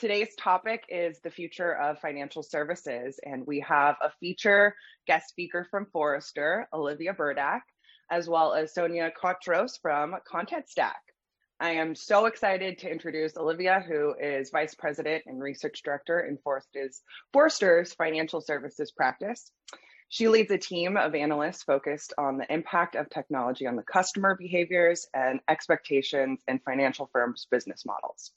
Today's topic is the future of financial services, and we have a feature guest speaker from Forrester, Oliwia Berdak, as well as Sonia Kotros from Content Stack. I am so excited to introduce Oliwia, who is Vice President and Research Director in Forrester's Financial Services practice. She leads a team of analysts focused on the impact of technology on the customer behaviors and expectations in financial firms' business models.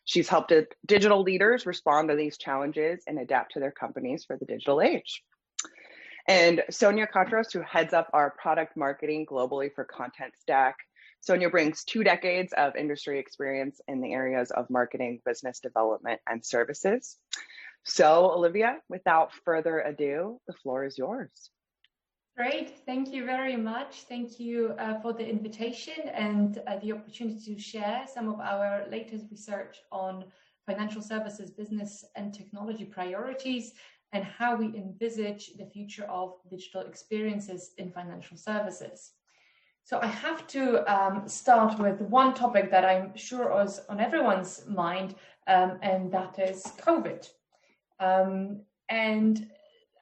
She's helped digital leaders respond to these challenges and adapt to their companies for the digital age. And Sonia Kotros, who heads up our product marketing globally for Content Stack. Sonia brings 2 decades of industry experience in the areas of marketing, business development, and services. So, Oliwia, without further ado, the floor is yours. Great, thank you very much. Thank you for the invitation and the opportunity to share some of our latest research on financial services, business and technology priorities and how we envisage the future of digital experiences in financial services. So I have to start with one topic that I'm sure is on everyone's mind, and that is COVID. And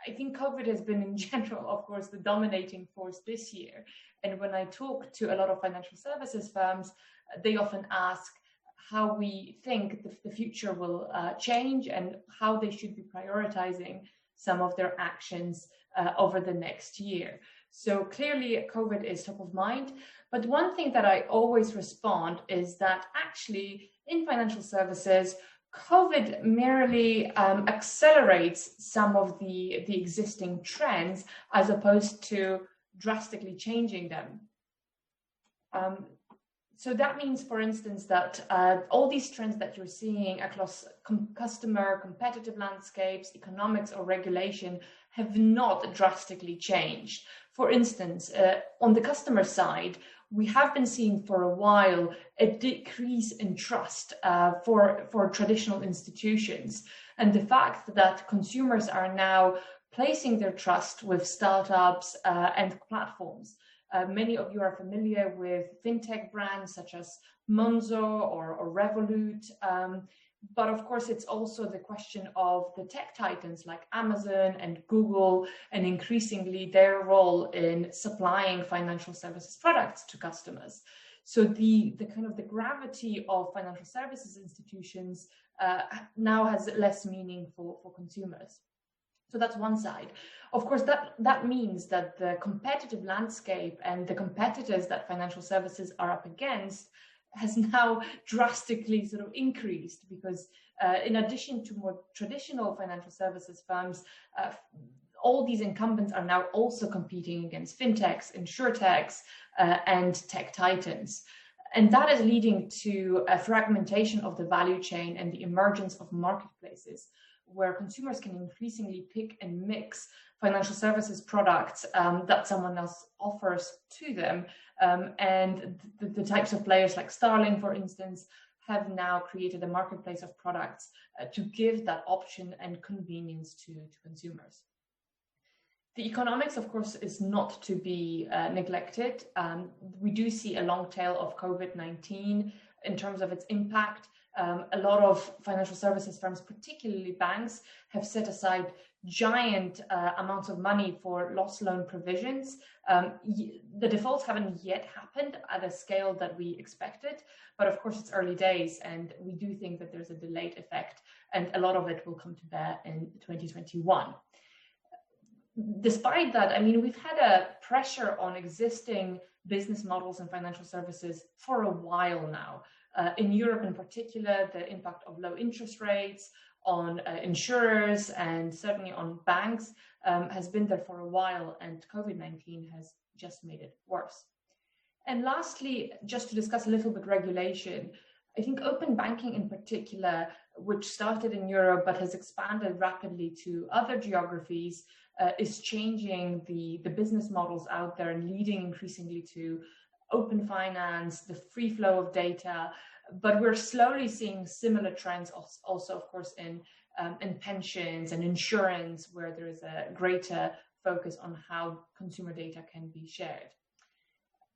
I think COVID has been in general, of course, the dominating force this year. And when I talk to a lot of financial services firms, they often ask how we think the future will change and how they should be prioritizing some of their actions over the next year. So clearly COVID is top of mind. But one thing that I always respond is that actually in financial services, COVID merely accelerates some of the existing trends as opposed to drastically changing them. So that means, for instance, that all these trends that you're seeing across customer, competitive landscapes, economics or regulation have not drastically changed. For instance, on the customer side, we have been seeing for a while a decrease in trust for traditional institutions. And the fact that consumers are now placing their trust with startups and platforms. Many of you are familiar with fintech brands such as Monzo or Revolut. But of course, it's also the question of the tech titans like Amazon and Google, and increasingly their role in supplying financial services products to customers. So the kind of the gravity of financial services institutions now has less meaning for consumers. So that's one side. Of course, that means that the competitive landscape and the competitors that financial services are up against has now drastically sort of increased because in addition to more traditional financial services firms, all these incumbents are now also competing against fintechs, insurtechs, and tech titans. And that is leading to a fragmentation of the value chain and the emergence of marketplaces where consumers can increasingly pick and mix financial services products that someone else offers to them. And the types of players like Starling, for instance, have now created a marketplace of products to give that option and convenience to consumers. The economics, of course, is not to be neglected. We do see a long tail of COVID-19 in terms of its impact. A lot of financial services firms, particularly banks, have set aside giant amounts of money for loss loan provisions. The defaults haven't yet happened at a scale that we expected, but of course it's early days and we do think that there's a delayed effect and a lot of it will come to bear in 2021. Despite that, I mean, we've had a pressure on existing business models and financial services for a while now. In Europe in particular, the impact of low interest rates on insurers and certainly on banks has been there for a while, and COVID-19 has just made it worse. And lastly, just to discuss a little bit regulation, I think open banking in particular, which started in Europe but has expanded rapidly to other geographies, is changing the business models out there and leading increasingly to open finance, the free flow of data. But we're slowly seeing similar trends also, of course, in pensions and insurance, where there is a greater focus on how consumer data can be shared.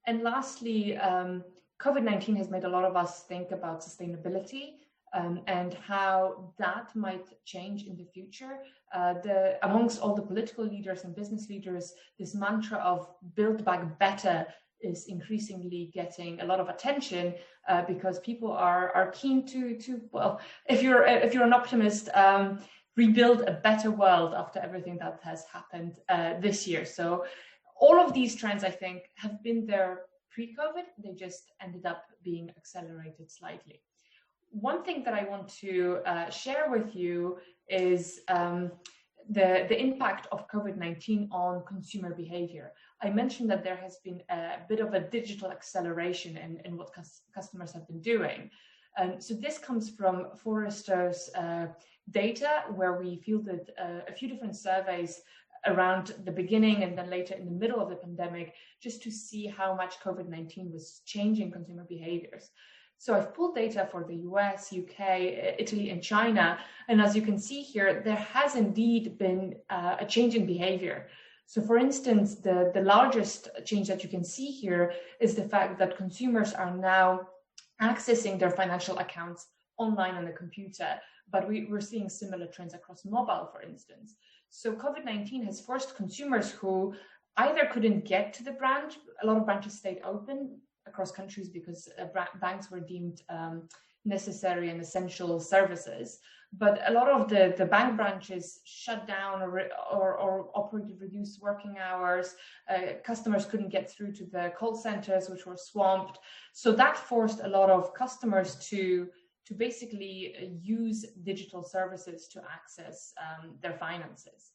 And lastly, COVID-19 has made a lot of us think about sustainability. and how that might change in the future. Amongst all the political leaders and business leaders, this mantra of build back better is increasingly getting a lot of attention because people are keen to well, if you're an optimist, rebuild a better world after everything that has happened this year. So all of these trends, I think, have been there pre-COVID. They just ended up being accelerated slightly. One thing that I want to share with you is the impact of COVID-19 on consumer behavior. I mentioned that there has been a bit of a digital acceleration in what customers have been doing. So this comes from Forrester's data, where we fielded a few different surveys around the beginning and then later in the middle of the pandemic, just to see how much COVID-19 was changing consumer behaviors. So I've pulled data for the US, UK, Italy, and China. And as you can see here, there has indeed been a change in behavior. So for instance, the largest change that you can see here is the fact that consumers are now accessing their financial accounts online on the computer, but we're seeing similar trends across mobile, for instance. So COVID-19 has forced consumers who either couldn't get to the branch, a lot of branches stayed open across countries because banks were deemed necessary and essential services, but a lot of the bank branches shut down or operated reduced working hours. Customers couldn't get through to the call centers, which were swamped. So that forced a lot of customers to basically use digital services to access their finances.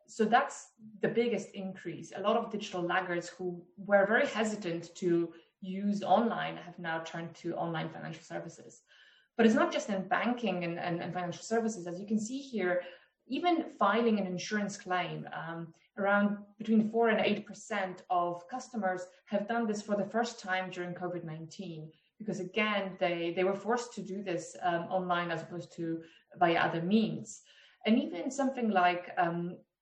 So that's the biggest increase. A lot of digital laggards who were very hesitant to use online have now turned to online financial services. But it's not just in banking and financial services. As you can see here, even filing an insurance claim, around between 4 and 8% of customers have done this for the first time during COVID-19, because again, they were forced to do this online as opposed to via other means. And even something like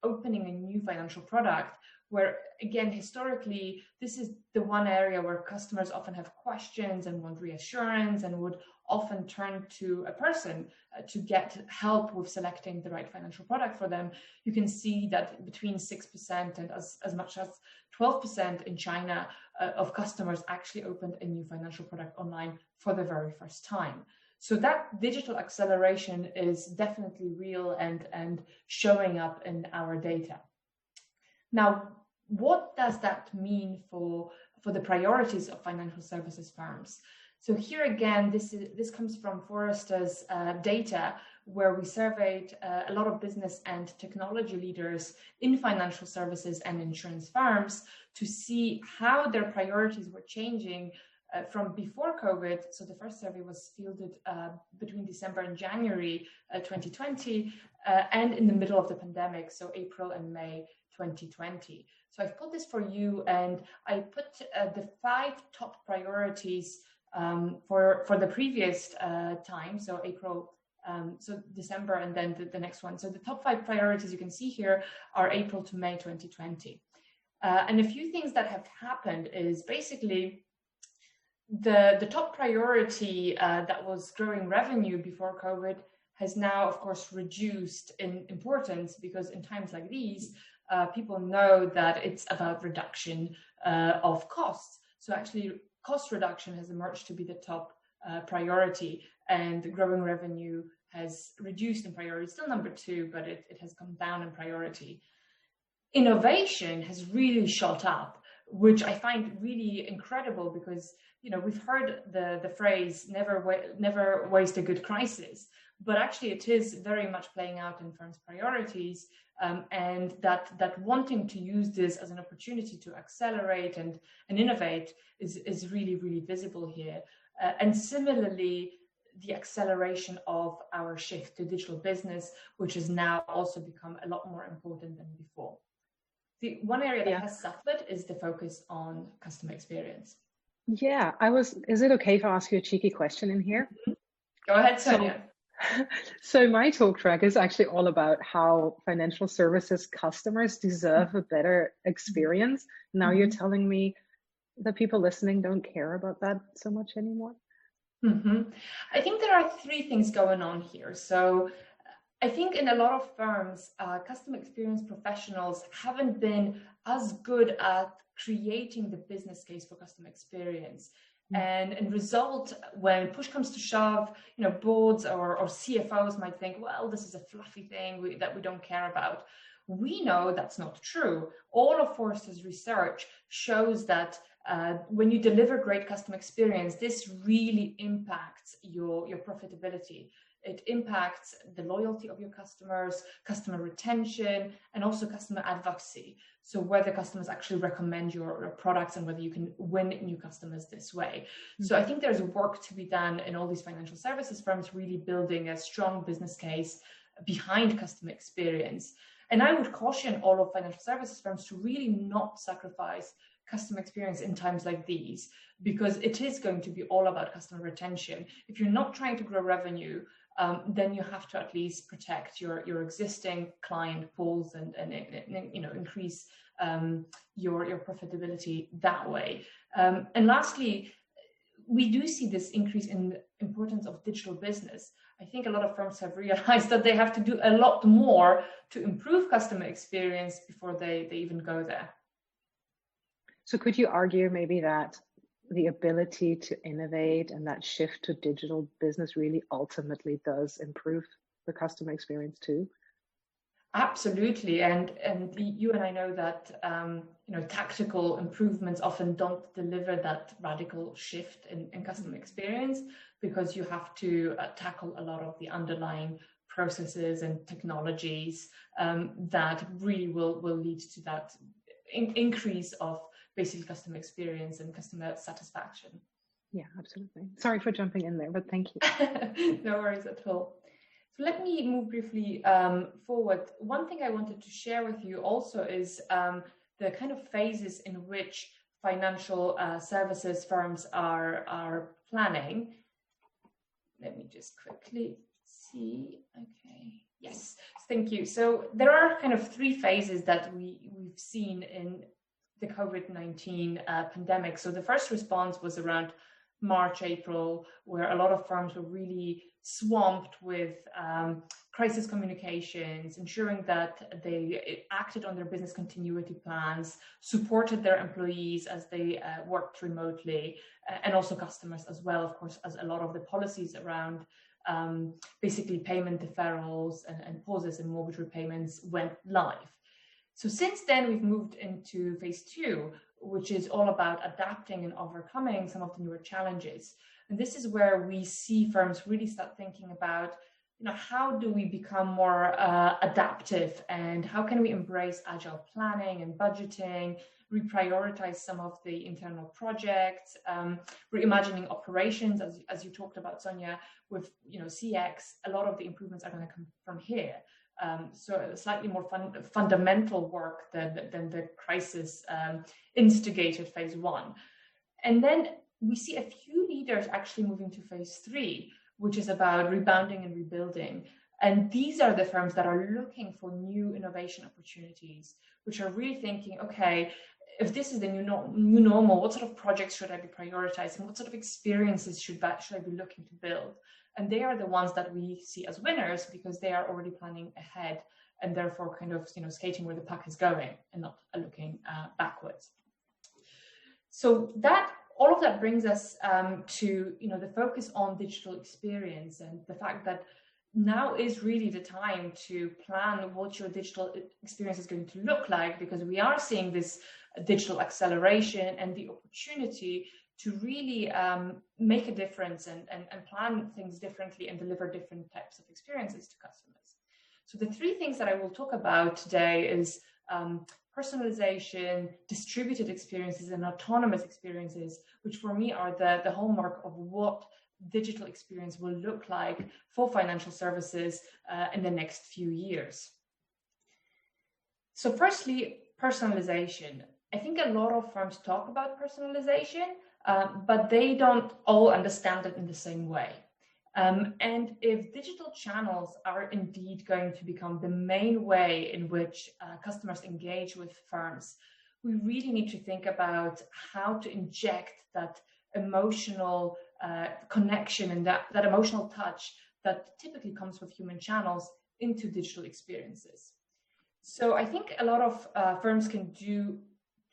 opening a new financial product, where again, historically, this is the one area where customers often have questions and want reassurance and would often turn to a person to get help with selecting the right financial product for them. You can see that between 6% and as much as 12% in China of customers actually opened a new financial product online for the very first time. So that digital acceleration is definitely real and showing up in our data. Now, what does that mean for the priorities of financial services firms? So here again, this comes from Forrester's data, where we surveyed a lot of business and technology leaders in financial services and insurance firms to see how their priorities were changing from before COVID. So the first survey was fielded between December and January 2020, and in the middle of the pandemic, so April and May 2020. So I've put this for you, and I put the 5 top priorities for the previous time, so April, so December, and then the next one. So the top 5 priorities you can see here are April to May 2020. And a few things that have happened is basically the top priority that was growing revenue before COVID has now, of course, reduced in importance, because in times like these, people know that it's about reduction of costs. So actually, cost reduction has emerged to be the top priority, and growing revenue has reduced in priority. It's still number 2, but it has come down in priority. Innovation has really shot up, which I find really incredible, because we've heard the phrase never waste a good crisis, but actually it is very much playing out in firms' priorities, and that wanting to use this as an opportunity to accelerate and innovate is really, really visible here. And similarly, the acceleration of our shift to digital business, which has now also become a lot more important than before. The one area that has suffered is the focus on customer experience. Yeah, is it okay if I ask you a cheeky question in here? Go ahead, Sonia. So my talk track is actually all about how financial services customers deserve a better experience. Now you're telling me that people listening don't care about that so much anymore? I think there are three things going on here. So I think in a lot of firms, customer experience professionals haven't been as good at creating the business case for customer experience. And in result, when push comes to shove, boards or CFOs might think, well, this is a fluffy thing that we don't care about. We know that's not true. All of Forrester's research shows that when you deliver great customer experience, this really impacts your profitability. It impacts the loyalty of your customers, customer retention, and also customer advocacy. So whether customers actually recommend your products and whether you can win new customers this way. So I think there's work to be done in all these financial services firms, really building a strong business case behind customer experience. And I would caution all of financial services firms to really not sacrifice customer experience in times like these, because it is going to be all about customer retention. If you're not trying to grow revenue, then you have to at least protect your existing client pools and increase your profitability that way. And lastly, we do see this increase in the importance of digital business. I think a lot of firms have realized that they have to do a lot more to improve customer experience before they even go there. So could you argue maybe that the ability to innovate and that shift to digital business really ultimately does improve the customer experience too? Absolutely, and you and I know that tactical improvements often don't deliver that radical shift in customer experience, because you have to tackle a lot of the underlying processes and technologies that really will lead to that increase of basically customer experience and customer satisfaction. Yeah, absolutely. Sorry for jumping in there, but thank you. No worries at all. So let me move briefly forward. One thing I wanted to share with you also is the kind of phases in which financial services firms are planning. Let me just quickly see. Okay. Yes, thank you. So there are kind of three phases that we've seen in the COVID-19 pandemic. So the first response was around March, April, where a lot of firms were really swamped with crisis communications, ensuring that they acted on their business continuity plans, supported their employees as they worked remotely, and also customers as well, of course, as a lot of the policies around basically payment deferrals and pauses in mortgage repayments went live. So since then, we've moved into phase two, which is all about adapting and overcoming some of the newer challenges. And this is where we see firms really start thinking about, how do we become more adaptive, and how can we embrace agile planning and budgeting, reprioritize some of the internal projects, reimagining operations, as you talked about, Sonia, with CX. A lot of the improvements are going to come from here. So slightly more fundamental work than the crisis instigated phase one. And then we see a few leaders actually moving to phase three, which is about rebounding and rebuilding. And these are the firms that are looking for new innovation opportunities, which are really thinking, okay, if this is the new normal, what sort of projects should I be prioritizing? What sort of experiences should I be looking to build? And they are the ones that we see as winners, because they are already planning ahead and therefore kind of skating where the puck is going and not looking backwards. So all of that brings us to the focus on digital experience, and the fact that now is really the time to plan what your digital experience is going to look like, because we are seeing this digital acceleration and the opportunity to really make a difference and plan things differently and deliver different types of experiences to customers. So the three things that I will talk about today is personalization, distributed experiences, and autonomous experiences, which for me are the hallmark of what digital experience will look like for financial services in the next few years. So firstly, personalization. I think a lot of firms talk about personalization, but they don't all understand it in the same way. And if digital channels are indeed going to become the main way in which customers engage with firms, we really need to think about how to inject that emotional connection and that emotional touch that typically comes with human channels into digital experiences. So I think a lot of firms can do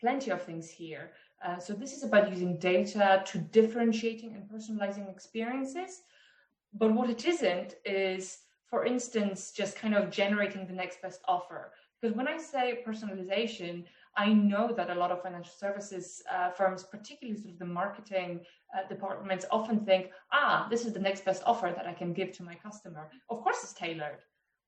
plenty of things here. So this is about using data to differentiating and personalizing experiences. But what it isn't is, for instance, just kind of generating the next best offer. Because when I say personalization, I know that a lot of financial services firms, particularly sort of the marketing departments, often think, this is the next best offer that I can give to my customer. Of course it's tailored.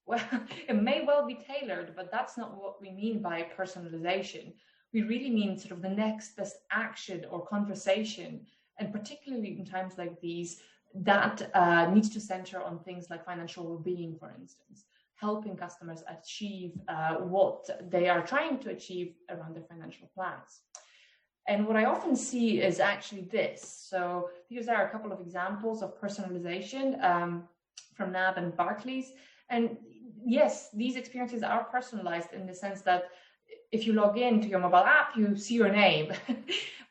Well, it may well be tailored, but that's not what we mean by personalization. We really mean sort of the next best action or conversation. And particularly in times like these, that needs to center on things like financial well-being, for instance, helping customers achieve what they are trying to achieve around their financial plans. And what I often see is actually this. So these are a couple of examples of personalization from NAB and Barclays. And yes, these experiences are personalized in the sense that if you log into your mobile app, you see your name.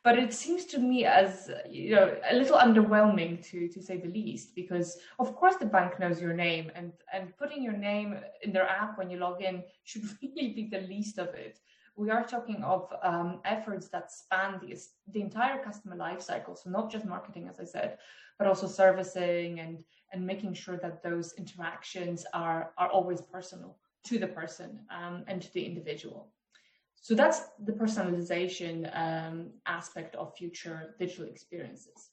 But it seems to me as a little underwhelming to say the least, because of course the bank knows your name, and putting your name in their app when you log in should really be the least of it. We are talking of efforts that span the entire customer lifecycle, so not just marketing, as I said, but also servicing and making sure that those interactions are always personal to the person and to the individual. So that's the personalization aspect of future digital experiences.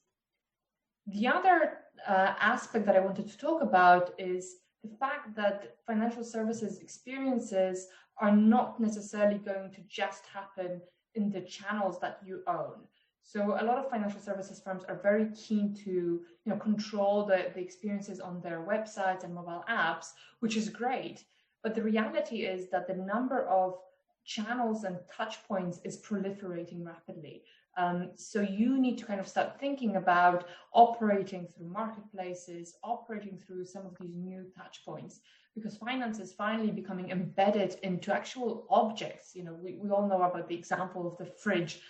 The other aspect that I wanted to talk about is the fact that financial services experiences are not necessarily going to just happen in the channels that you own. So a lot of financial services firms are very keen to control the experiences on their websites and mobile apps, which is great. But the reality is that the number of channels and touch points is proliferating rapidly. So you need to kind of start thinking about operating through marketplaces, operating through some of these new touch points, because finance is finally becoming embedded into actual objects. We all know about the example of the fridge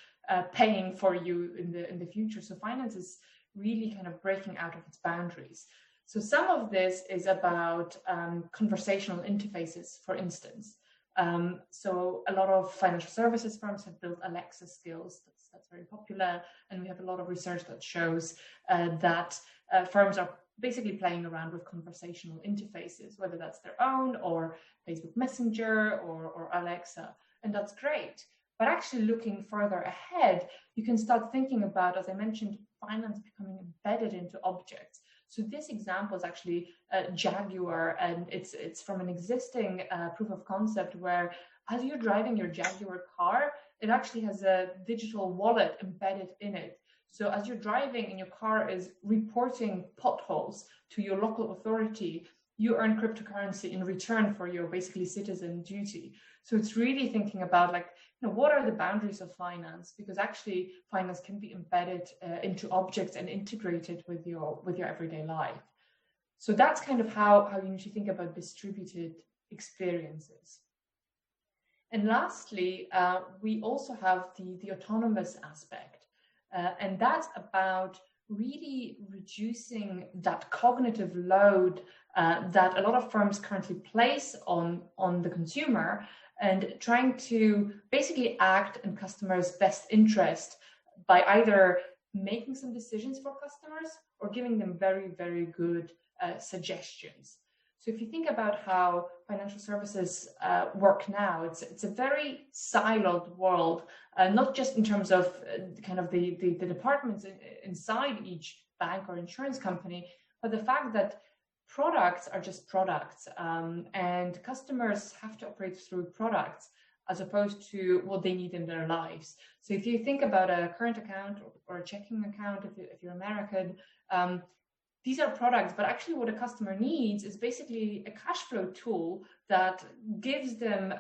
paying for you in the future. So finance is really kind of breaking out of its boundaries. So some of this is about conversational interfaces, for instance. So a lot of financial services firms have built Alexa skills. That's very popular. And we have a lot of research that shows that firms are basically playing around with conversational interfaces, whether that's their own or Facebook Messenger or Alexa. And that's great. But actually looking further ahead, you can start thinking about, as I mentioned, finance becoming embedded into objects. So this example is actually Jaguar, and it's from an existing proof of concept where, as you're driving your Jaguar car, it actually has a digital wallet embedded in it. So as you're driving and your car is reporting potholes to your local authority, you earn cryptocurrency in return for your basically citizen duty. So it's really thinking about what are the boundaries of finance, because actually finance can be embedded into objects and integrated with your everyday life. So that's kind of how you need to think about distributed experiences. And lastly, we also have the autonomous aspect, and that's about really reducing that cognitive load that a lot of firms currently place on the consumer, and trying to basically act in customers' best interest by either making some decisions for customers or giving them very, very good suggestions. So if you think about how financial services work now, it's a very siloed world, not just in terms of kind of the departments inside each bank or insurance company, but the fact that products are just products, and customers have to operate through products as opposed to what they need in their lives. So if you think about a current account or a checking account, if you're American, these are products, but actually what a customer needs is basically a cash flow tool that gives them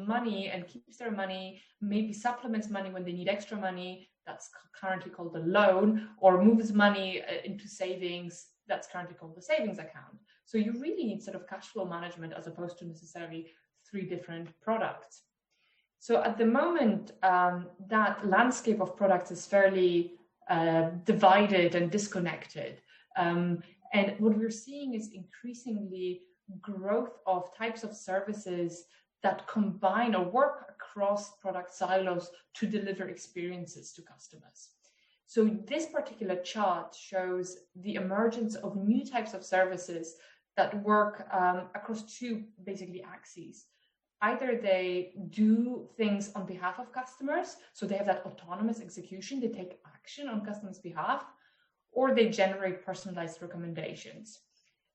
money and keeps their money, maybe supplements money when they need extra money. That's currently called a loan, or moves money into savings. That's currently called the savings account. So you really need sort of cash flow management as opposed to necessarily 3 different products. So at the moment, that landscape of products is fairly divided and disconnected. And what we're seeing is increasingly growth of types of services that combine or work across product silos to deliver experiences to customers. So this particular chart shows the emergence of new types of services that work across two basically axes. Either they do things on behalf of customers, so they have that autonomous execution, they take action on customers' behalf, or they generate personalized recommendations.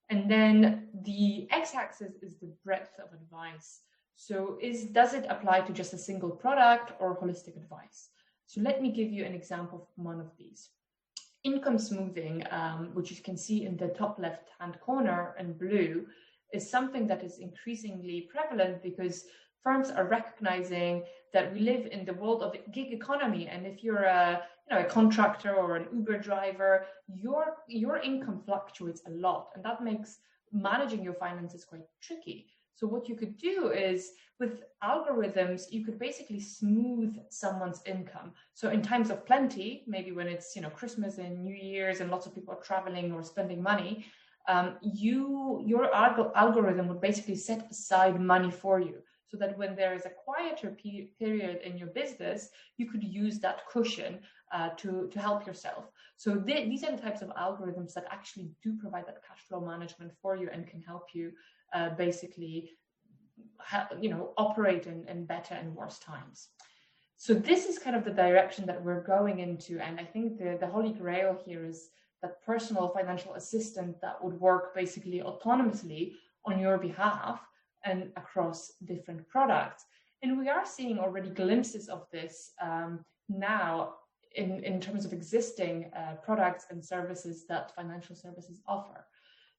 And then the x-axis is the breadth of advice. So does it apply to just a single product or holistic advice? So let me give you an example of one of these. Income smoothing, which you can see in the top left-hand corner in blue, is something that is increasingly prevalent because firms are recognizing that we live in the world of gig economy, and if you're a contractor or an Uber driver, your income fluctuates a lot, and that makes managing your finances quite tricky. So what you could do is, with algorithms, you could basically smooth someone's income. So in times of plenty, maybe when it's Christmas and New Year's and lots of people are traveling or spending money, your algorithm would basically set aside money for you, so that when there is a quieter period in your business, you could use that cushion to help yourself. So these are the types of algorithms that actually do provide that cash flow management for you and can help you basically operate in better and worse times. So this is kind of the direction that we're going into, and I think the holy grail here is that personal financial assistant that would work basically autonomously on your behalf and across different products. And we are seeing already glimpses of this now in terms of existing products and services that financial services offer.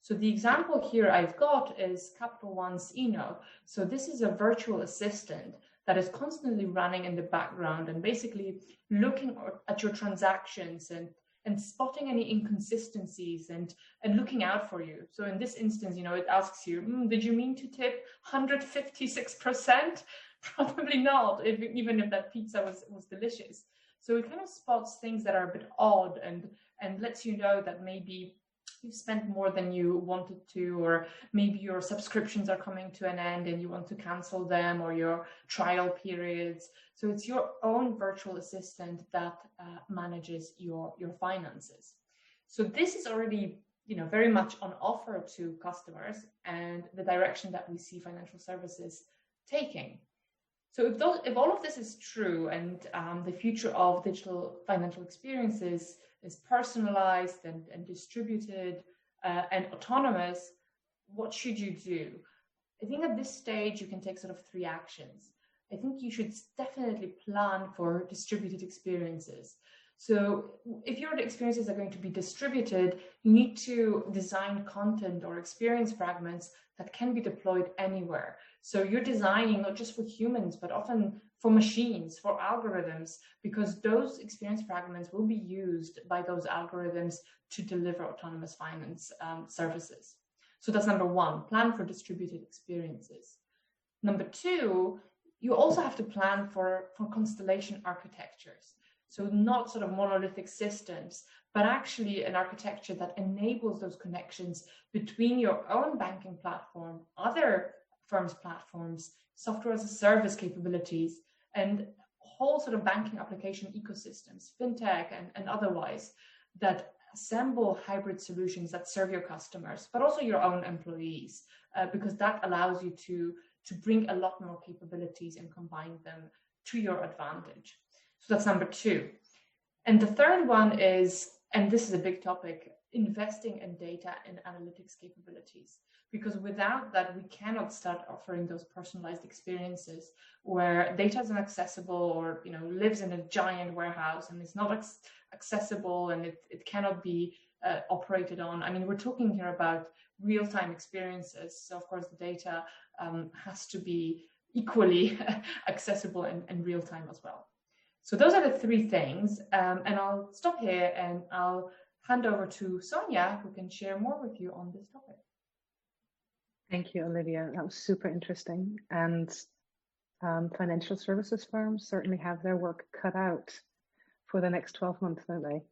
So the example here I've got is Capital One's Eno. So this is a virtual assistant that is constantly running in the background and basically looking at your transactions and spotting any inconsistencies and looking out for you. So in this instance, it asks you, did you mean to tip 156%? Probably not, even if that pizza was delicious. So it kind of spots things that are a bit odd and lets you know that maybe you've spent more than you wanted to, or maybe your subscriptions are coming to an end and you want to cancel them, or your trial periods. So it's your own virtual assistant that manages your finances. So this is already very much on offer to customers, and the direction that we see financial services taking. So if all of this is true, and the future of digital financial experiences is personalized and distributed and autonomous, what should you do? I think at this stage you can take sort of three actions. I think you should definitely plan for distributed experiences. So if your experiences are going to be distributed, you need to design content or experience fragments that can be deployed anywhere. So you're designing not just for humans, but often for machines, for algorithms, because those experience fragments will be used by those algorithms to deliver autonomous finance services. So that's number one, plan for distributed experiences. Number two, you also have to plan for constellation architectures. So not sort of monolithic systems, but actually an architecture that enables those connections between your own banking platform, other firms' platforms, software as a service capabilities, and whole sort of banking application ecosystems, fintech and otherwise, that assemble hybrid solutions that serve your customers, but also your own employees, because that allows you to bring a lot more capabilities and combine them to your advantage. So that's number two. And the third one is, and this is a big topic, investing in data and analytics capabilities. Because without that, we cannot start offering those personalized experiences where data is inaccessible, or lives in a giant warehouse and is not accessible, and it cannot be operated on. I mean, we're talking here about real-time experiences. So of course the data has to be equally accessible and real-time as well. So those are the three things. And I'll stop here and I'll hand over to Sonia, who can share more with you on this topic. Thank you, Oliwia. That was super interesting. And financial services firms certainly have their work cut out for the next 12 months, don't they?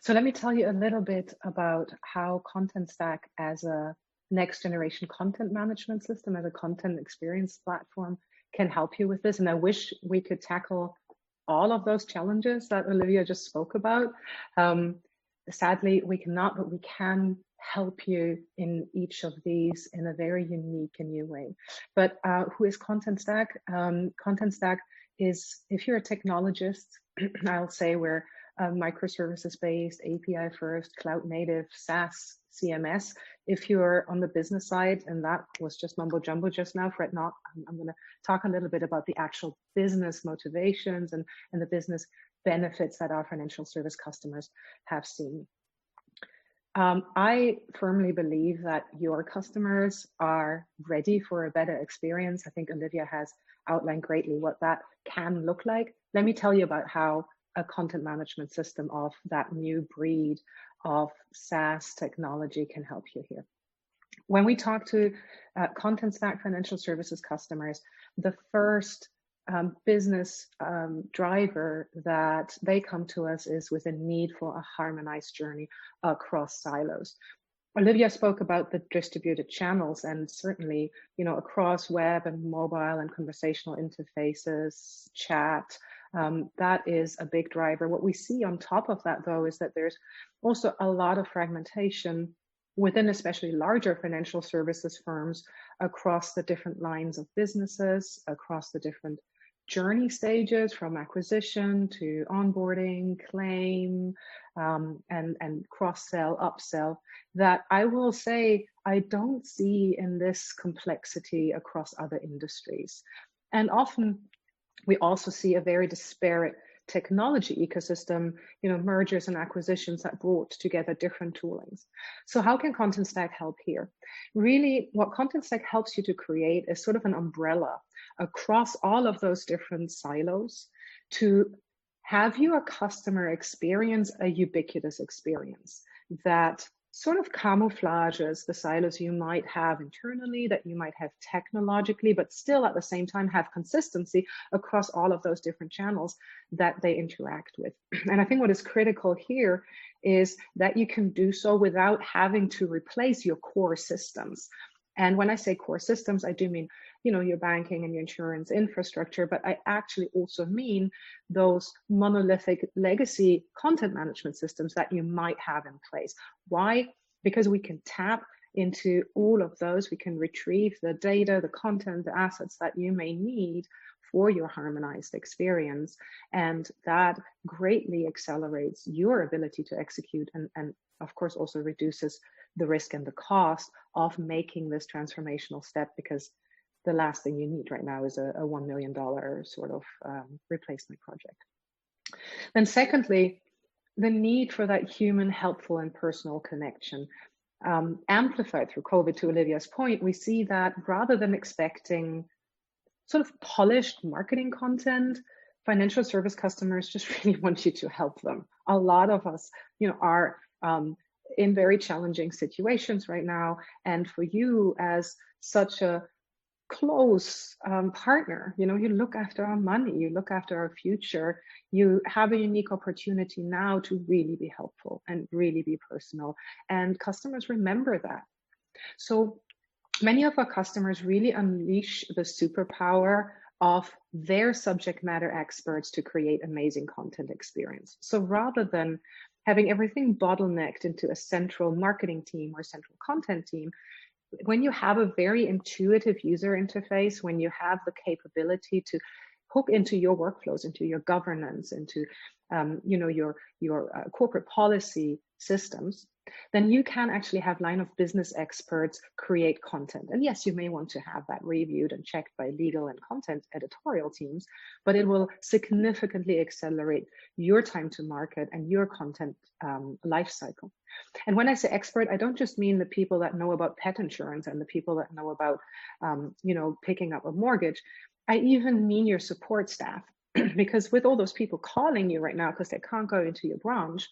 So let me tell you a little bit about how Content Stack as a next generation content management system, as a content experience platform, can help you with this. And I wish we could tackle all of those challenges that Oliwia just spoke about. Sadly, we cannot, but we can help you in each of these in a very unique and new way. But who is Content Stack? Content Stack is, if you're a technologist, I'll say we're microservices-based, API-first, cloud-native, SaaS, CMS. If you're on the business side, and that was just mumbo jumbo just now, fret not, I'm going to talk a little bit about the actual business motivations and the business benefits that our financial service customers have seen. I firmly believe that your customers are ready for a better experience. I think Oliwia has outlined greatly what that can look like. Let me tell you about how a content management system of that new breed of SaaS technology can help you here. When we talk to Content Stack financial services customers, the first business driver that they come to us is with a need for a harmonized journey across silos. Oliwia spoke about the distributed channels, and certainly, you know, across web and mobile and conversational interfaces, chat, that is a big driver. What we see on top of that, though, is that there's also a lot of fragmentation within especially larger financial services firms across the different lines of businesses, across the different journey stages from acquisition to onboarding, claim, and cross-sell, upsell, that I will say I don't see in this complexity across other industries. And often we also see a very disparate technology ecosystem, you know, mergers and acquisitions that brought together different toolings. So how can Content Stack help here? Really, what Content Stack helps you to create is sort of an umbrella across all of those different silos to have your customer experience a ubiquitous experience that sort of camouflages the silos you might have internally, that you might have technologically, but still at the same time have consistency across all of those different channels that they interact with. And I think what is critical here is that you can do so without having to replace your core systems. And when I say core systems, I do mean, you know, your banking and your insurance infrastructure, but I actually also mean those monolithic legacy content management systems that you might have in place. Why? Because we can tap into all of those. We can retrieve the data, the content, the assets that you may need for your harmonized experience. And that greatly accelerates your ability to execute and of course also reduces the risk and the cost of making this transformational step, because the last thing you need right now is a $1 million sort of replacement project. Then secondly, the need for that human, helpful, and personal connection. Amplified through COVID, to Olivia's point, we see that rather than expecting sort of polished marketing content, financial service customers just really want you to help them. A lot of us, you know, are in very challenging situations right now. And for you as such a close partner, you know, you look after our money, you look after our future, you have a unique opportunity now to really be helpful and really be personal. And customers remember that. So many of our customers really unleash the superpower of their subject matter experts to create amazing content experience. So rather than having everything bottlenecked into a central marketing team or central content team, when you have a very intuitive user interface, when you have the capability to hook into your workflows, into your governance, into you know, your corporate policy systems, then you can actually have line of business experts create content. And yes, you may want to have that reviewed and checked by legal and content editorial teams, but it will significantly accelerate your time to market and your content lifecycle. And when I say expert, I don't just mean the people that know about pet insurance and the people that know about, you know, picking up a mortgage. I even mean your support staff, because with all those people calling you right now because they can't go into your branch,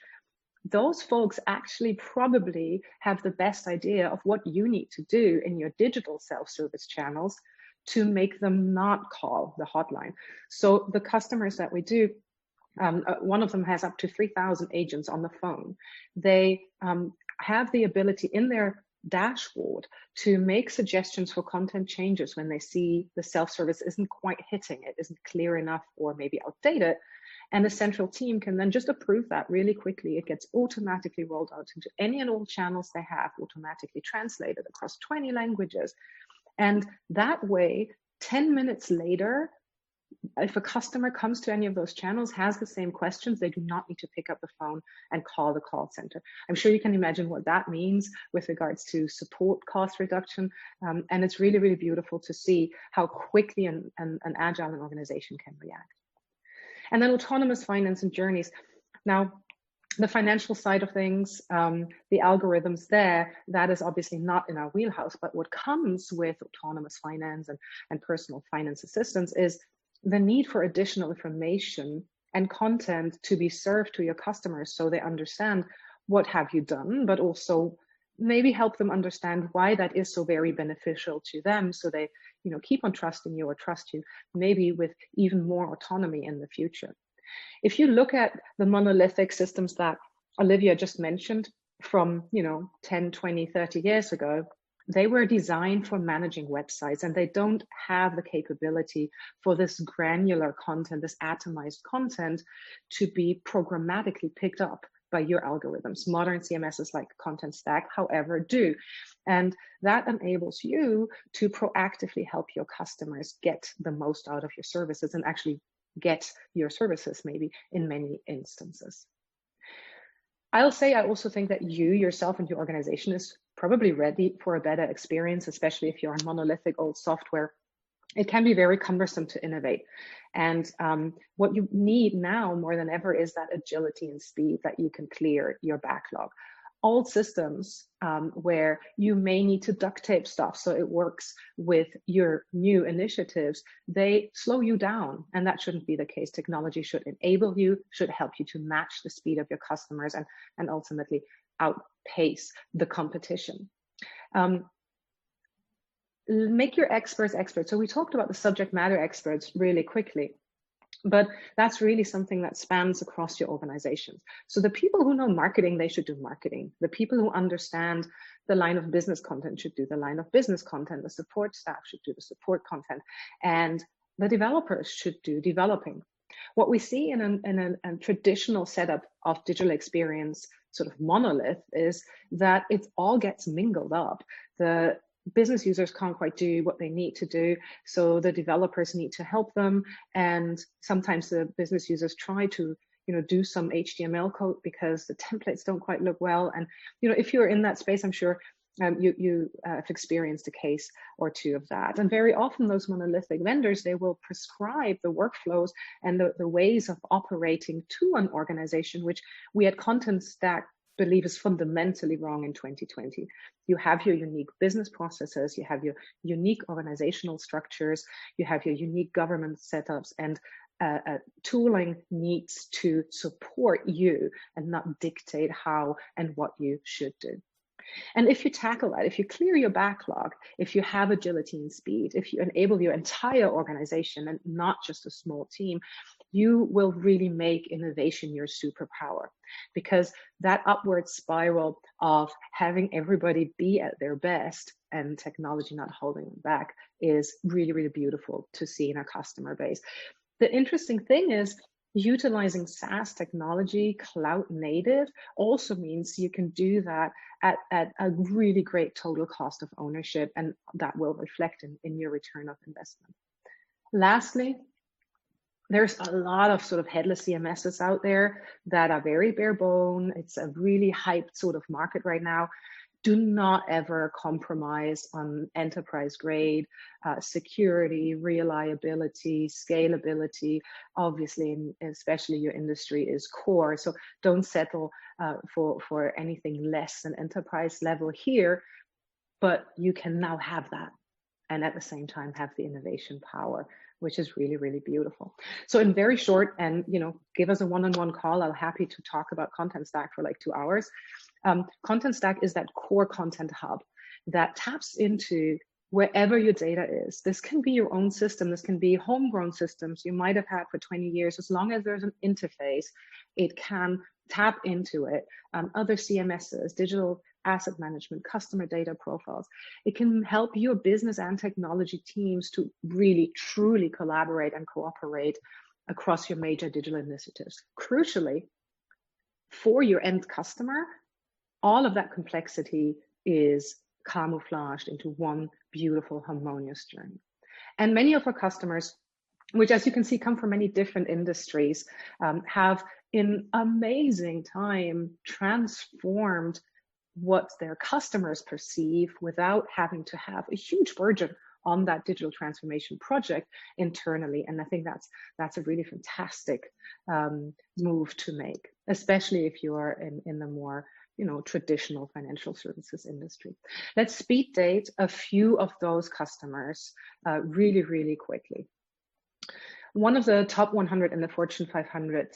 those folks actually probably have the best idea of what you need to do in your digital self-service channels to make them not call the hotline. So the customers that we do One of them has up to 3,000 agents on the phone. They have the ability in their dashboard to make suggestions for content changes when they see the self-service isn't quite hitting it, isn't clear enough, or maybe outdated. And the central team can then just approve that really quickly. It gets automatically rolled out into any and all channels they have, automatically translated across 20 languages. And that way, 10 minutes later, if a customer comes to any of those channels, has the same questions, they do not need to pick up the phone and call the call center. I'm sure you can imagine what that means with regards to support cost reduction. And it's really, really beautiful to see how quickly an agile organization can react. And then autonomous finance and journeys. Now, the financial side of things, the algorithms there, that is obviously not in our wheelhouse, but what comes with autonomous finance and personal finance assistance is the need for additional information and content to be served to your customers so they understand what have you done, but also maybe help them understand why that is so very beneficial to them, so they keep on trusting you or trust you, maybe with even more autonomy in the future. If you look at the monolithic systems that Oliwia just mentioned from 10, 20, 30 years ago, they were designed for managing websites, and they don't have the capability for this granular content, this atomized content, to be programmatically picked up by your algorithms. Modern CMSs like Content Stack, however, do. And that enables you to proactively help your customers get the most out of your services and actually get your services maybe in many instances. I also think that you yourself and your organization is probably ready for a better experience, especially if you're on monolithic old software. It can be very cumbersome to innovate. And what you need now more than ever is that agility and speed that you can clear your backlog. Old systems where you may need to duct tape stuff so it works with your new initiatives, they slow you down, and that shouldn't be the case. Technology should enable you, should help you to match the speed of your customers and ultimately outpace the competition. Make your experts experts. So we talked about the subject matter experts really quickly, but that's really something that spans across your organizations. So the people who know marketing, they should do marketing. The people who understand the line of business content should do the line of business content. The support staff should do the support content. And the developers should do developing. What we see in a traditional setup of digital experience sort of monolith is that it all gets mingled up. The business users can't quite do what they need to do, so the developers need to help them, and sometimes the business users try to do some HTML code because the templates don't quite look well. And if you're in that space, I'm sure you have experienced a case or two of that. And very often those monolithic vendors, they will prescribe the workflows and the ways of operating to an organization, which we at Content Stack believe is fundamentally wrong in 2020. You have your unique business processes, you have your unique organizational structures, you have your unique government setups, and tooling needs to support you and not dictate how and what you should do. And if you tackle that, if you clear your backlog, if you have agility and speed, if you enable your entire organization and not just a small team, you will really make innovation your superpower, because that upward spiral of having everybody be at their best and technology not holding them back is really, really beautiful to see in our customer base. The interesting thing is, utilizing SaaS technology, cloud native, also means you can do that at a really great total cost of ownership, and that will reflect in your return of investment. Lastly, there's a lot of sort of headless CMSs out there that are very bare bone. It's a really hyped sort of market right now. Do not ever compromise on enterprise grade security, reliability, scalability. Obviously, especially your industry is core. So don't settle for anything less than enterprise level here, but you can now have that. And at the same time, have the innovation power, which is really, really beautiful. So in very short, and give us a one-on-one call. I'm happy to talk about Content Stack for like 2 hours. Content Stack is that core content hub that taps into wherever your data is. This can be your own system. This can be homegrown systems you might have had for 20 years. As long as there's an interface, it can tap into it. Other CMSs, digital asset management, customer data profiles. It can help your business and technology teams to really, truly collaborate and cooperate across your major digital initiatives. Crucially, for your end customer, all of that complexity is camouflaged into one beautiful, harmonious journey. And many of our customers, which as you can see come from many different industries, have in amazing time transformed what their customers perceive without having to have a huge burden on that digital transformation project internally. And I think that's a really fantastic move to make, especially if you are in the more traditional financial services industry. Let's speed date a few of those customers really, really quickly. One of the top 100 in the Fortune 500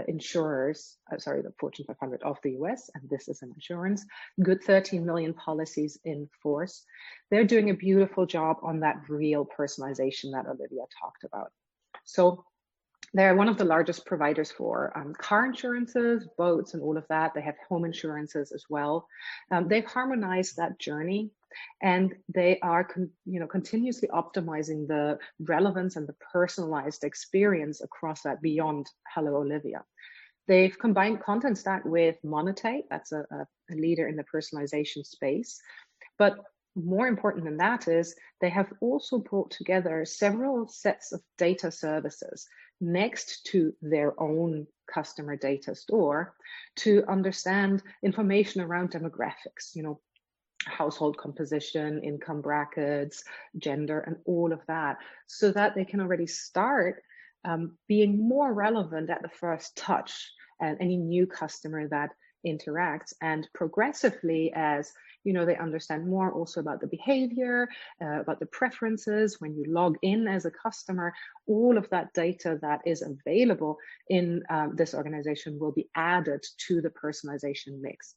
insurers, the Fortune 500 of the US, and this is an insurance, good 13 million policies in force. They're doing a beautiful job on that real personalization that Oliwia talked about. So they're one of the largest providers for car insurances, boats, and all of that. They have home insurances as well. They've harmonized that journey, and they are continuously optimizing the relevance and the personalized experience across that beyond Hello Oliwia. They've combined Content Stack with Monetate. That's a leader in the personalization space. But more important than that is they have also brought together several sets of data services next to their own customer data store to understand information around demographics, household composition, income brackets, gender, and all of that, so that they can already start being more relevant at the first touch and any new customer that interacts, and progressively as they understand more also about the behavior, about the preferences when you log in as a customer. All of that data that is available in this organization will be added to the personalization mix.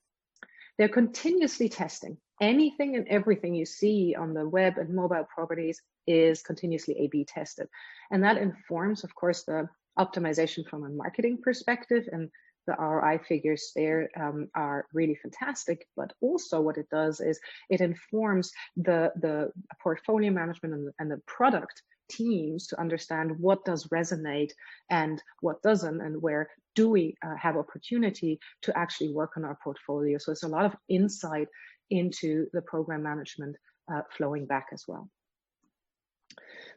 They're continuously testing. Anything and everything you see on the web and mobile properties is continuously A/B tested. And that informs, of course, the optimization from a marketing perspective, and the ROI figures there are really fantastic. But also what it does is it informs the portfolio management and the product teams to understand what does resonate and what doesn't, and where do we have opportunity to actually work on our portfolio. So it's a lot of insight into the program management flowing back as well.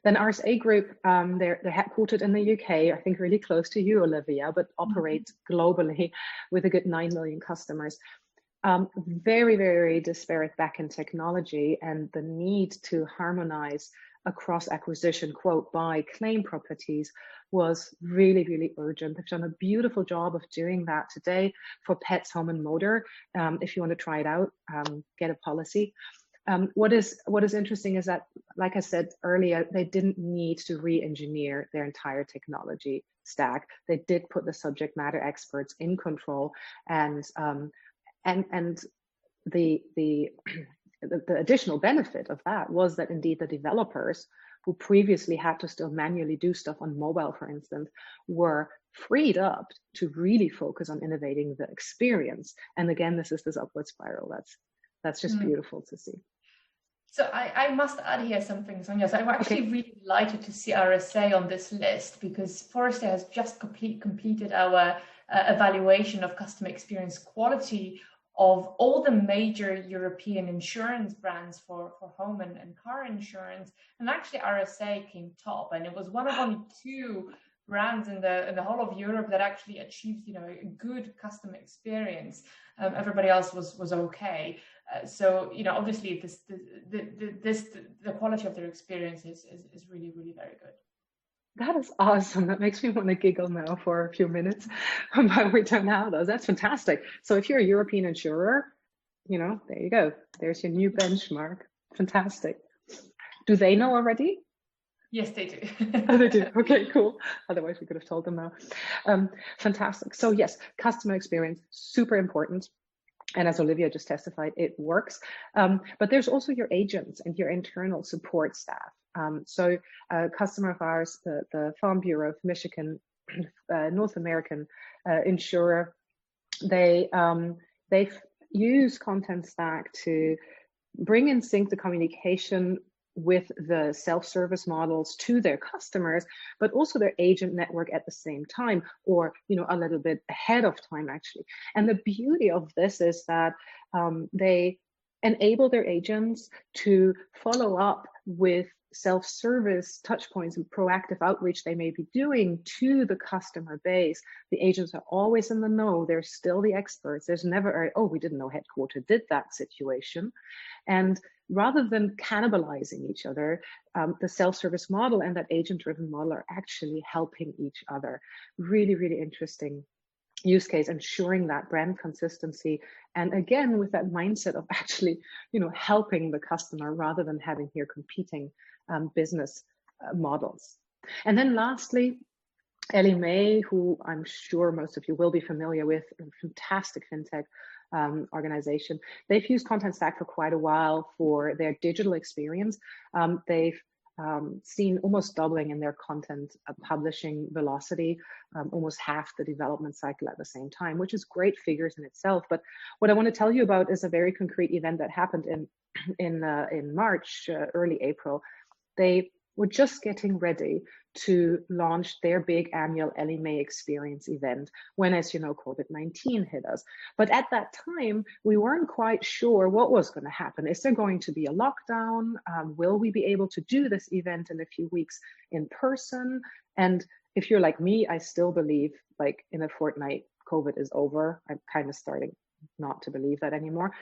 Then RSA Group, they're headquartered in the UK, I think really close to you, Oliwia, but operate globally with a good 9 million customers. Very, very disparate backend technology, and the need to harmonize across acquisition, quote, buy, claim properties was really, really urgent. They've done a beautiful job of doing that today for pets, home, and motor. If you want to try it out, get a policy. What is interesting is that, like I said earlier, they didn't need to re-engineer their entire technology stack. They did put the subject matter experts in control, and the additional benefit of that was that indeed the developers who previously had to still manually do stuff on mobile, for instance, were freed up to really focus on innovating the experience. And again, this is this upward spiral. That's just beautiful to see. So I must add here something, Sonja. So I'm actually really delighted to see RSA on this list, because Forrester has just completed our evaluation of customer experience quality of all the major European insurance brands for home and car insurance. And actually RSA came top, and it was one of only 2 brands in the whole of Europe that actually achieved a good customer experience. Everybody else was okay. So obviously the quality of their experience is really, really very good. That is awesome. That makes me want to giggle now for a few minutes about we don't have those. That's fantastic. So if you're a European insurer, there you go. There's your new benchmark. Fantastic. Do they know already? Yes, they do. Oh, they do. Okay, cool. Otherwise, we could have told them now. Fantastic. So yes, customer experience, super important. And as Oliwia just testified, it works. But there's also your agents and your internal support staff. So a customer of ours, the Farm Bureau of Michigan, North American insurer, they use Content Stack to bring in sync the communication with the self-service models to their customers, but also their agent network at the same time, or a little bit ahead of time actually. And the beauty of this is that they enable their agents to follow up with self-service touch points and proactive outreach they may be doing to the customer base. The agents are always in the know. They're still the experts. There's never oh, we didn't know headquarter did that situation. And rather than cannibalizing each other, the self-service model and that agent-driven model are actually helping each other. Really, really interesting use case, ensuring that brand consistency. And again, with that mindset of actually, helping the customer rather than having here competing business models. And then lastly, Ellie Mae, who I'm sure most of you will be familiar with, a fantastic fintech organization. They've used Content Stack for quite a while for their digital experience. They've seen almost doubling in their content publishing velocity, almost half the development cycle at the same time, which is great figures in itself. But what I want to tell you about is a very concrete event that happened in March, early April. They were just getting ready to launch their big annual Ellie Mae experience event when, as you know, COVID-19 hit us. But at that time, we weren't quite sure what was going to happen. Is there going to be a lockdown? Will we be able to do this event in a few weeks in person? And if you're like me, I still believe like in a fortnight, COVID is over. I'm kind of starting not to believe that anymore.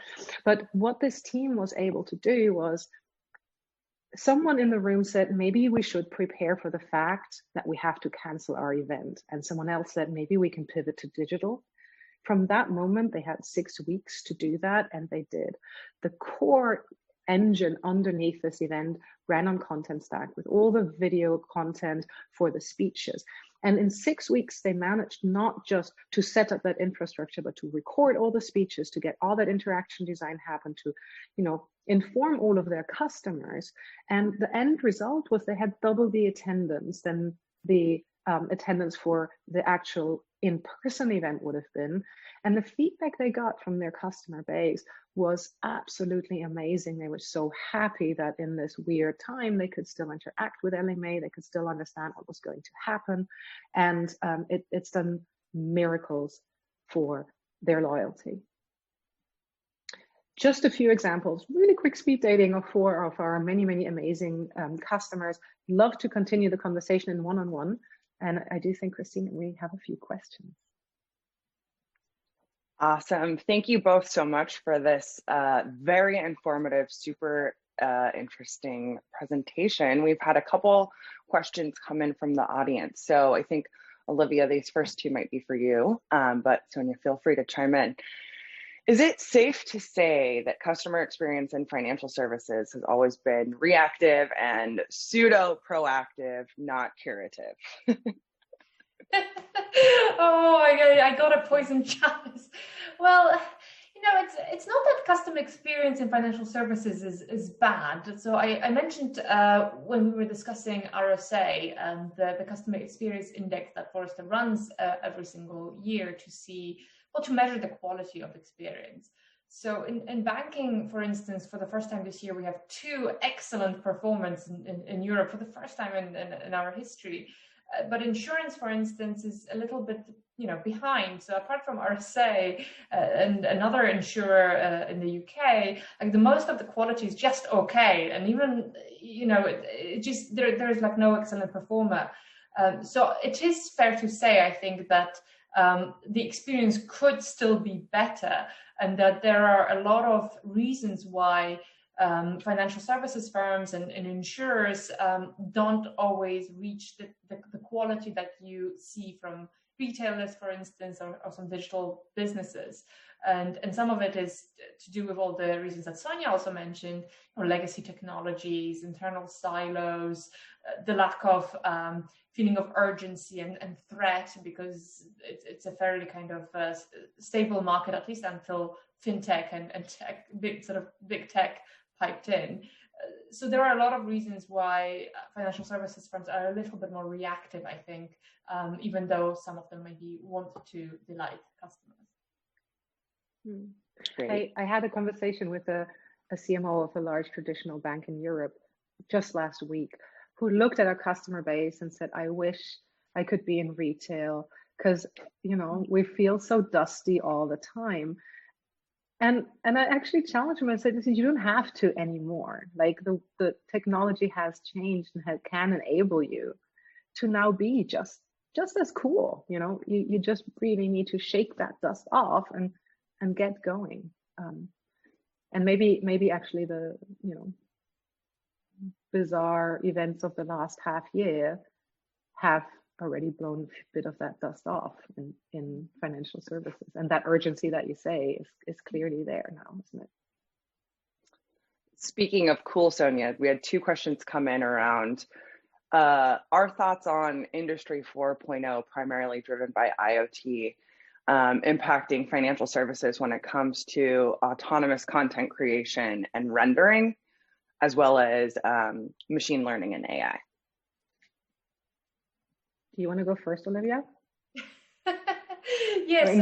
But what this team was able to do was, someone in the room said, maybe we should prepare for the fact that we have to cancel our event. And someone else said, maybe we can pivot to digital. From that moment, they had 6 weeks to do that, and they did. The core engine underneath this event ran on Content Stack with all the video content for the speeches. And in 6 weeks, they managed not just to set up that infrastructure, but to record all the speeches, to get all that interaction design happen, to, inform all of their customers. And the end result was they had double the attendance than the attendance for the actual in-person event would have been. And the feedback they got from their customer base was absolutely amazing. They were so happy that in this weird time, they could still interact with Ellie Mae, they could still understand what was going to happen. And it's done miracles for their loyalty. Just a few examples, really quick speed dating of 4 of our many, many amazing customers. Love to continue the conversation in one-on-one. And I do think, Christine, we have a few questions. Awesome. Thank you both so much for this very informative, super interesting presentation. We've had a couple questions come in from the audience. So I think, Oliwia, these first 2 might be for you, but Sonia, feel free to chime in. Is it safe to say that customer experience in financial services has always been reactive and pseudo-proactive, not curative? Oh, I got a poison chalice. Well, it's not that customer experience in financial services is bad. So I mentioned when we were discussing RSA and the customer experience index that Forrester runs every single year to see, to measure the quality of experience. So in banking, for instance, for the first time this year, we have 2 excellent performance in Europe for the first time in our history. But insurance, for instance, is a little bit, behind. So apart from RSA and another insurer in the UK, like the most of the quality is just okay, and even it just there's like no excellent performer. So it is fair to say, I think, that the experience could still be better, and that there are a lot of reasons why financial services firms and insurers don't always reach the quality that you see from retailers, for instance, or some digital businesses. And some of it is to do with all the reasons that Sonia also mentioned, legacy technologies, internal silos, the lack of feeling of urgency and threat, because it's a fairly kind of stable market, at least until fintech and tech, big tech piped in. So there are a lot of reasons why financial services firms are a little bit more reactive, I think, even though some of them maybe want to delight customers. I had a conversation with a CMO of a large traditional bank in Europe just last week, who looked at our customer base and said, I wish I could be in retail because, we feel so dusty all the time. And I actually challenged him and said, listen, you don't have to anymore. Like the technology has changed and can enable you to now be just as cool. You just really need to shake that dust off and get going. And maybe actually the bizarre events of the last half year have already blown a bit of that dust off in financial services, and that urgency that you say is clearly there now, isn't it? Speaking of cool, Sonia, we had 2 questions come in around our thoughts on Industry 4.0, primarily driven by IoT, impacting financial services when it comes to autonomous content creation and rendering, as well as machine learning and AI. Do you want to go first, Oliwia? Yes, I'd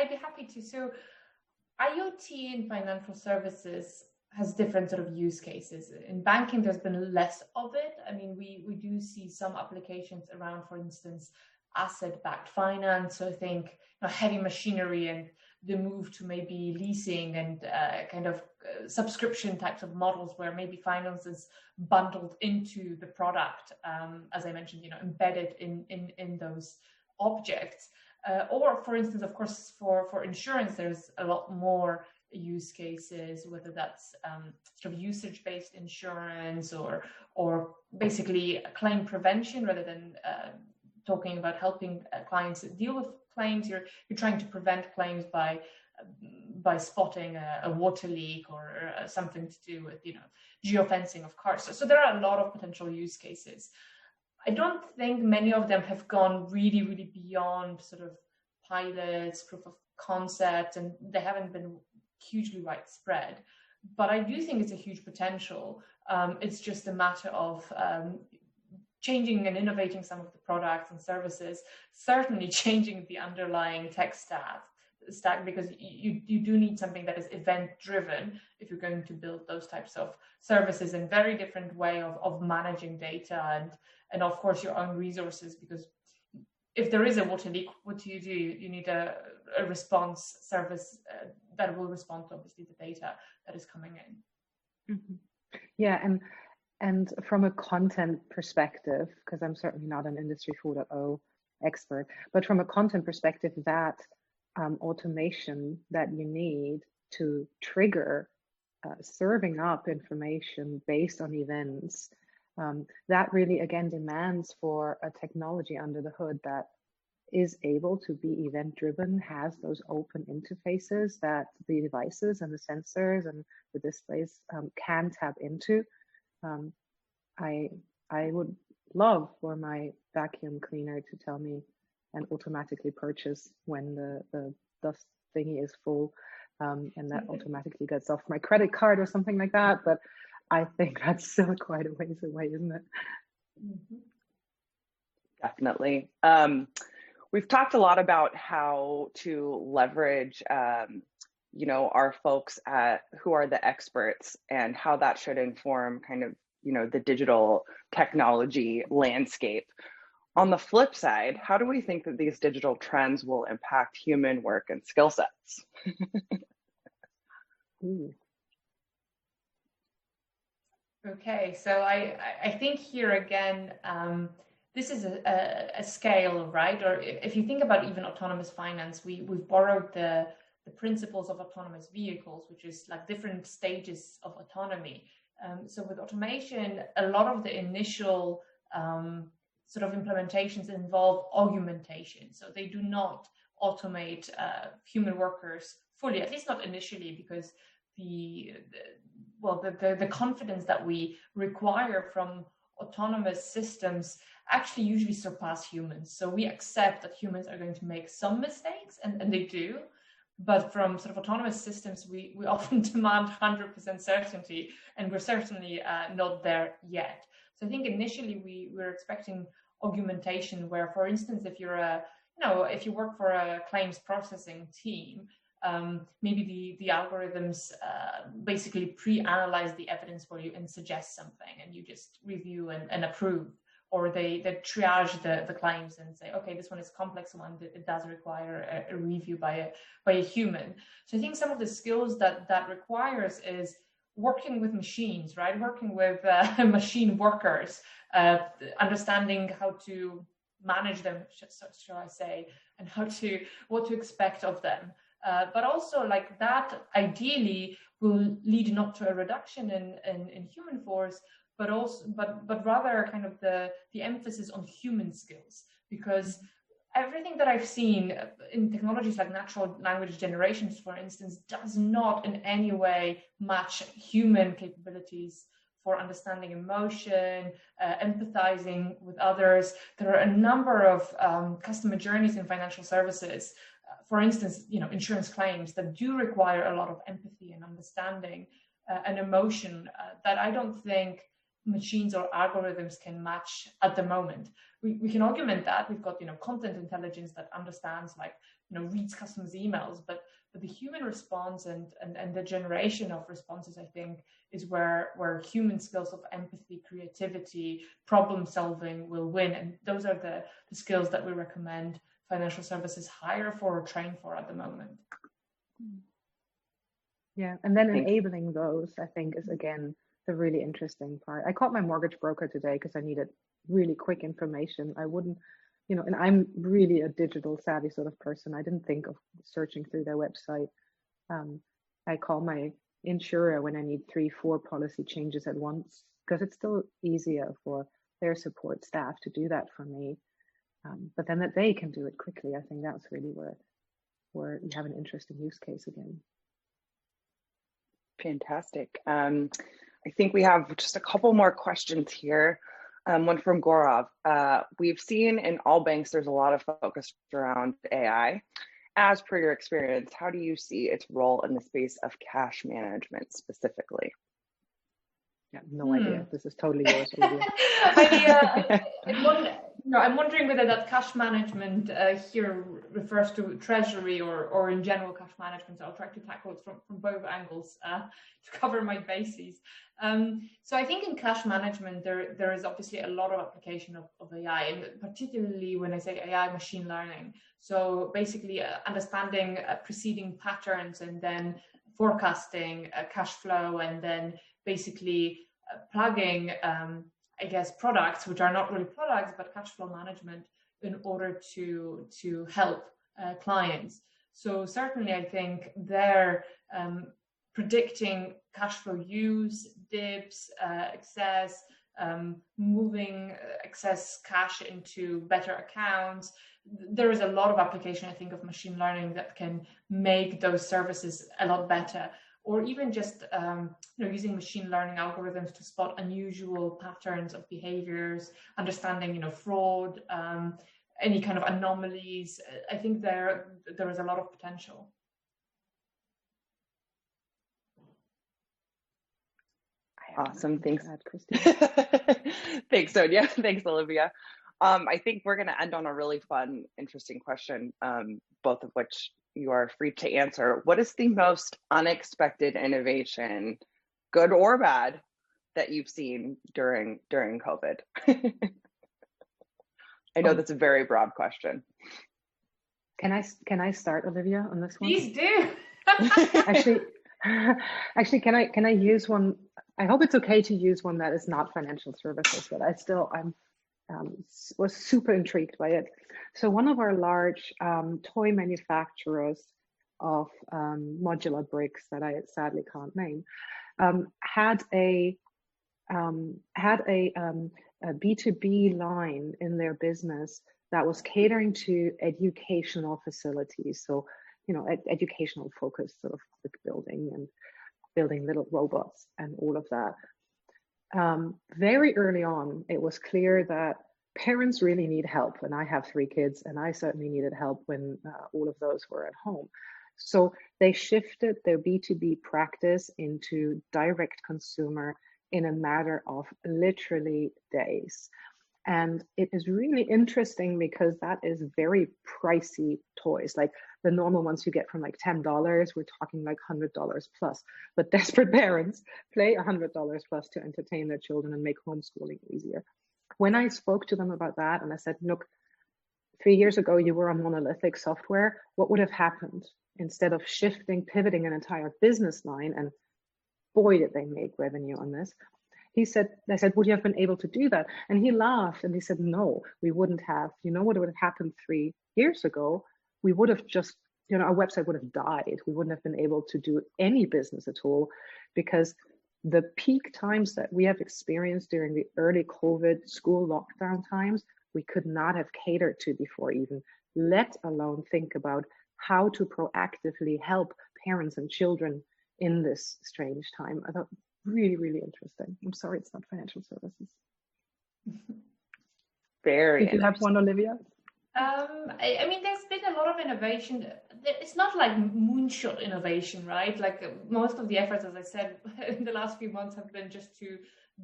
be happy to. So IoT in financial services has different sort of use cases. In banking, there's been less of it. I mean, we do see some applications around, for instance, asset-backed finance. So I think heavy machinery and the move to maybe leasing and kind of subscription types of models where maybe finance is bundled into the product, as I mentioned, embedded in those objects. Or for instance, of course, for insurance, there's a lot more use cases, whether that's sort of usage-based insurance or basically claim prevention rather than talking about helping clients deal with claims. You're trying to prevent claims by spotting a water leak or something to do with geofencing of cars. So there are a lot of potential use cases. I don't think many of them have gone really, really beyond sort of pilots, proof of concept, and they haven't been hugely widespread. But I do think it's a huge potential. It's just a matter of changing and innovating some of the products and services, certainly changing the underlying tech stack, because you do need something that is event driven if you're going to build those types of services, in very different way of managing data and of course your own resources, because if there is a water leak, what do? You need a response service that will respond to obviously the data that is coming in. Mm-hmm. Yeah, and from a content perspective, because I'm certainly not an Industry 4.0 expert, but from a content perspective, that automation that you need to trigger serving up information based on events, that really again demands for a technology under the hood that is able to be event driven, has those open interfaces that the devices and the sensors and the displays can tap into. I would love for my vacuum cleaner to tell me and automatically purchase when the dust thingy is full, and that automatically gets off my credit card or something like that. But I think that's still quite a ways away, isn't it? Mm-hmm. Definitely. We've talked a lot about how to leverage, our folks who are the experts, and how that should inform kind of, the digital technology landscape. On the flip side, how do we think that these digital trends will impact human work and skill sets? Okay, so I think here again, this is a scale, right? Or if you think about even autonomous finance, we've borrowed the principles of autonomous vehicles, which is like different stages of autonomy. So with automation, a lot of the initial sort of implementations involve augmentation. So they do not automate human workers fully, at least not initially, because the confidence that we require from autonomous systems actually usually surpass humans. So we accept that humans are going to make some mistakes, and they do. But from sort of autonomous systems, we often demand 100% certainty, and we're certainly not there yet. So I think initially we're expecting augmentation, where, for instance, if you're if you work for a claims processing team, maybe the algorithms basically pre-analyze the evidence for you and suggest something, and you just review and approve. Or they triage the claims and say, okay, this one is a complex one, it does require a review by a human. So I think some of the skills that requires is working with machines, right? Working with machine workers, understanding how to manage them, shall I say, and what to expect of them. But also, like, that ideally will lead not to a reduction in human force, but rather kind of the emphasis on human skills, because everything that I've seen in technologies like natural language generations, for instance, does not in any way match human capabilities for understanding emotion, empathizing with others. There are a number of customer journeys in financial services, for instance, insurance claims, that do require a lot of empathy and understanding and emotion that I don't think machines or algorithms can match at the moment. We can augment that. We've got content intelligence that understands, like, reads customers' emails, but the human response and the generation of responses, I think, is where human skills of empathy, creativity, problem solving will win. And those are the skills that we recommend financial services hire for or train for at the moment. Yeah, and then enabling those, I think, is again the really interesting part. I called my mortgage broker today because I needed really quick information. I wouldn't, and I'm really a digital savvy sort of person. I didn't think of searching through their website. I call my insurer when I need 3-4 policy changes at once, because it's still easier for their support staff to do that for me. But then that they can do it quickly, I think that's really where you have an interesting use case again. Fantastic. I think we have just a couple more questions here. One from Gaurav. We've seen in all banks, there's a lot of focus around AI. As per your experience, how do you see its role in the space of cash management specifically? Yeah, no idea. This is totally yours, Oliwia. I'm wondering whether that cash management here refers to treasury or in general cash management. So I'll try to tackle it from both angles to cover my bases. So I think in cash management, there is obviously a lot of application of AI, and particularly when I say AI, machine learning. So basically understanding preceding patterns and then forecasting cash flow, and then basically plugging, I guess, products, which are not really products, but cash flow management, in order to help clients. So certainly I think they're predicting cash flow use, dips, excess, moving excess cash into better accounts. There is a lot of application, I think, of machine learning that can make those services a lot better. Or even just using machine learning algorithms to spot unusual patterns of behaviors, understanding fraud, any kind of anomalies. I think there is a lot of potential. Awesome, thanks, thanks, Sonia. Thanks, Oliwia. I think we're going to end on a really fun, interesting question, both of which you are free to answer. What is the most unexpected innovation, good or bad, that you've seen during COVID? I know that's a very broad question. Can I start, Oliwia, on this one? Please do. actually, can I use one? I hope it's okay to use one that is not financial services, but I'm was super intrigued by it. So one of our large toy manufacturers of modular bricks that I sadly can't name had a a B2B line in their business that was catering to educational facilities. So, you know, educational focus, sort of with building little robots and all of that. Very early on, it was clear that parents really need help. And I have 3 kids, and I certainly needed help when all of those were at home. So they shifted their B2B practice into direct consumer in a matter of literally days. And it is really interesting because that is very pricey toys. Like the normal ones you get from like $10, we're talking like $100 plus. But desperate parents pay $100 plus to entertain their children and make homeschooling easier. When I spoke to them about that and I said, look, 3 years ago you were on monolithic software, what would have happened instead of pivoting an entire business line? And boy, did they make revenue on this. They said, would you have been able to do that? And he laughed and he said, no, we wouldn't have. You know what would have happened 3 years ago? We would have just, you know, our website would have died. We wouldn't have been able to do any business at all, because the peak times that we have experienced during the early COVID school lockdown times, we could not have catered to before even, let alone think about how to proactively help parents and children in this strange time. I thought really, really interesting. I'm sorry it's not financial services. Very Did you have one, Oliwia? I mean, there's been a lot of innovation. It's not like moonshot innovation, right? Like most of the efforts, as I said, in the last few months have been just to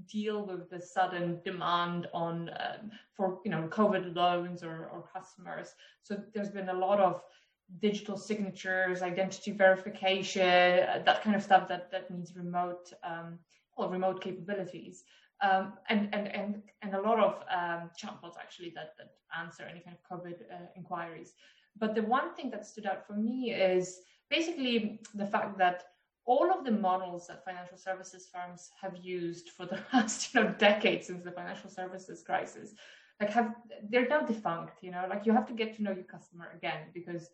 deal with the sudden demand on for, you know, COVID loans or customers. So there's been a lot of digital signatures, identity verification, that kind of stuff that needs remote capabilities, and a lot of chatbots actually that answer any kind of COVID inquiries. But the one thing that stood out for me is basically the fact that all of the models that financial services firms have used for the last decade since the financial services crisis, they're now defunct. Like you have to get to know your customer again, because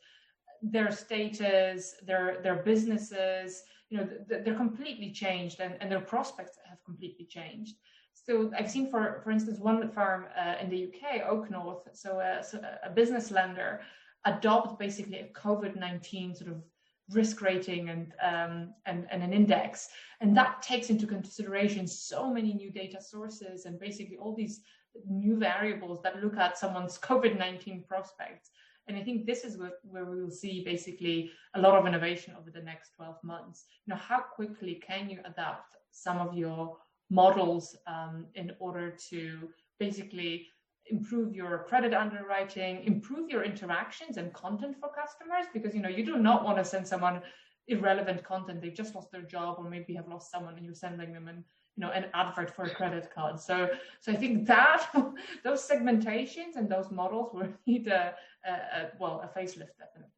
their status, their businesses, they're completely changed, and their prospects have completely changed. So I've seen, for instance, one firm in the UK, Oak North, so a business lender, adopt basically a COVID-19 sort of risk rating and an index, and that takes into consideration so many new data sources and basically all these new variables that look at someone's COVID-19 prospects. And I think this is where we will see basically a lot of innovation over the next 12 months. How quickly can you adapt some of your models in order to basically improve your credit underwriting, improve your interactions and content for customers, because you do not want to send someone irrelevant content. They've just lost their job, or maybe have lost someone, and you're sending them an advert for a credit card. So I think that those segmentations and those models will need a facelift, definitely.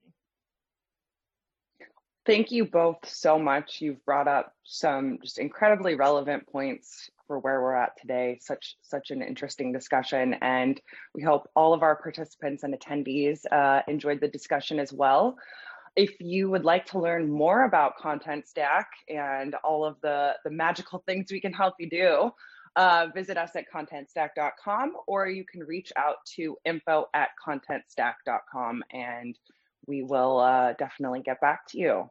Thank you both so much. You've brought up some just incredibly relevant points for where we're at today. Such an interesting discussion, and we hope all of our participants and attendees enjoyed the discussion as well. If you would like to learn more about Content Stack and all of the magical things we can help you do, visit us at contentstack.com, or you can reach out to info@contentstack.com, and we will definitely get back to you.